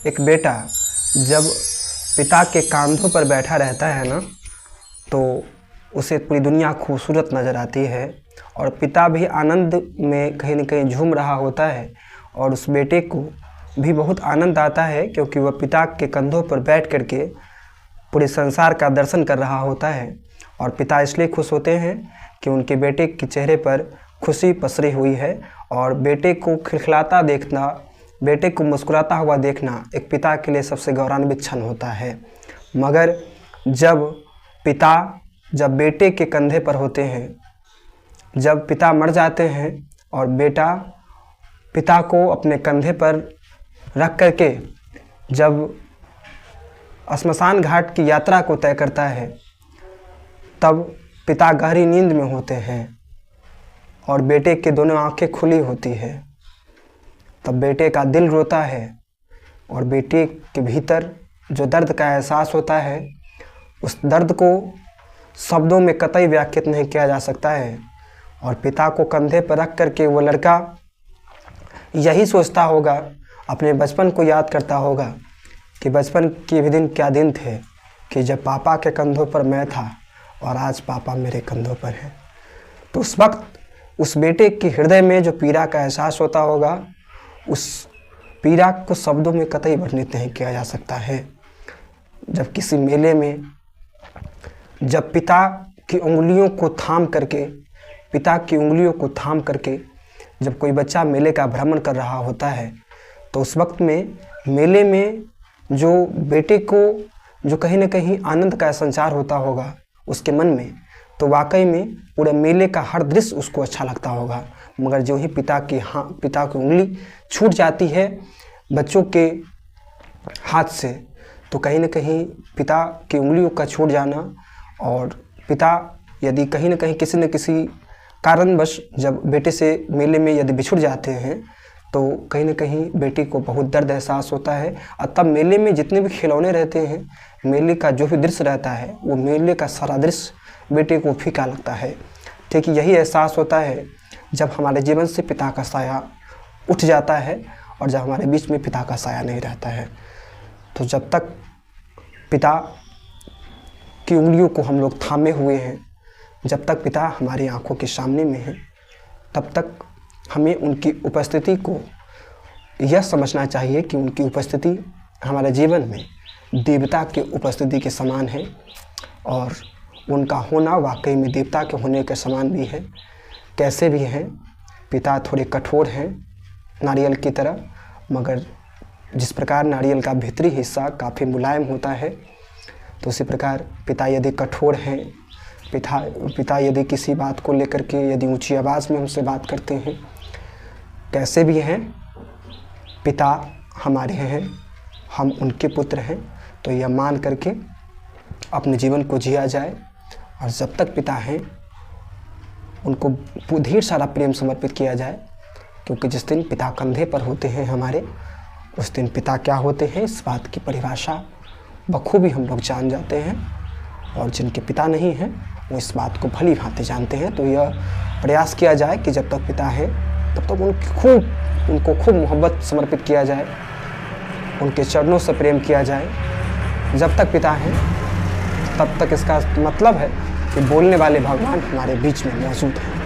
एक बेटा जब पिता के कंधों पर बैठा रहता है ना, तो उसे पूरी दुनिया खूबसूरत नज़र आती है और पिता भी आनंद में कहीं न कहीं झूम रहा होता है और उस बेटे को भी बहुत आनंद आता है, क्योंकि वह पिता के कंधों पर बैठ कर के पूरे संसार का दर्शन कर रहा होता है। और पिता इसलिए खुश होते हैं कि उनके बेटे के चेहरे पर खुशी पसरी हुई है और बेटे को खिलखिलाता देखना, बेटे को मुस्कुराता हुआ देखना एक पिता के लिए सबसे गौरवान्वित क्षण होता है। मगर जब पिता जब बेटे के कंधे पर होते हैं, जब पिता मर जाते हैं और बेटा पिता को अपने कंधे पर रख करके जब श्मशान घाट की यात्रा को तय करता है, तब पिता गहरी नींद में होते हैं और बेटे के दोनों आंखें खुली होती है। तब बेटे का दिल रोता है और बेटे के भीतर जो दर्द का एहसास होता है, उस दर्द को शब्दों में कतई व्याख्यात नहीं किया जा सकता है। और पिता को कंधे पर रख करके वो लड़का यही सोचता होगा, अपने बचपन को याद करता होगा कि बचपन के भी दिन क्या दिन थे कि जब पापा के कंधों पर मैं था और आज पापा मेरे कंधों पर हैं। तो उस वक्त उस बेटे के हृदय में जो पीड़ा का एहसास होता होगा, उस पीड़ा को शब्दों में कतई वर्णित नहीं किया जा सकता है। जब किसी मेले में जब पिता की उंगलियों को थाम करके जब कोई बच्चा मेले का भ्रमण कर रहा होता है, तो उस वक्त में मेले में जो बेटे को जो कहीं न कहीं आनंद का संचार होता होगा उसके मन में, तो वाकई में पूरे मेले का हर दृश्य उसको अच्छा लगता होगा। मगर जो ही पिता की उंगली छूट जाती है बच्चों के हाथ से, तो कहीं न कहीं पिता की उंगलियों का छूट जाना और पिता यदि कहीं न कहीं किसी न किसी कारणवश जब बेटे से मेले में यदि बिछुड़ जाते हैं, तो कहीं न कहीं बेटे को बहुत दर्द एहसास होता है। और तब मेले में जितने भी खिलौने रहते हैं, मेले का जो भी दृश्य रहता है, वो मेले का सारा दृश्य बेटे को फीका लगता है। ठीक यही एहसास होता है जब हमारे जीवन से पिता का साया उठ जाता है और जब हमारे बीच में पिता का साया नहीं रहता है। तो जब तक पिता की उंगलियों को हम लोग थामे हुए हैं, जब तक पिता हमारी आंखों के सामने में है, तब तक हमें उनकी उपस्थिति को यह समझना चाहिए कि उनकी उपस्थिति हमारे जीवन में देवता की उपस्थिति के समान है और उनका होना वाकई में देवता के होने के समान भी है। कैसे भी हैं, पिता थोड़े कठोर हैं नारियल की तरह, मगर जिस प्रकार नारियल का भीतरी हिस्सा काफ़ी मुलायम होता है, तो उसी प्रकार पिता यदि कठोर हैं, पिता यदि किसी बात को लेकर के यदि ऊंची आवाज़ में हमसे बात करते हैं, कैसे भी हैं, पिता हमारे हैं, हम उनके पुत्र हैं, तो यह मान करके अपने जीवन को जिया जाए। और जब तक पिता हैं उनको ढेर सारा प्रेम समर्पित किया जाए, क्योंकि जिस दिन पिता कंधे पर होते हैं हमारे, उस दिन पिता क्या होते हैं इस बात की परिभाषा बखूबी हम लोग जान जाते हैं। और जिनके पिता नहीं हैं वो इस बात को भली भांति जानते हैं। तो यह प्रयास किया जाए कि जब तक पिता हैं तब तक उनको खूब मोहब्बत समर्पित किया जाए, उनके चरणों से प्रेम किया जाए। जब तक पिता हैं तब तक इसका मतलब है कि बोलने वाले भगवान हमारे बीच में मौजूद हैं।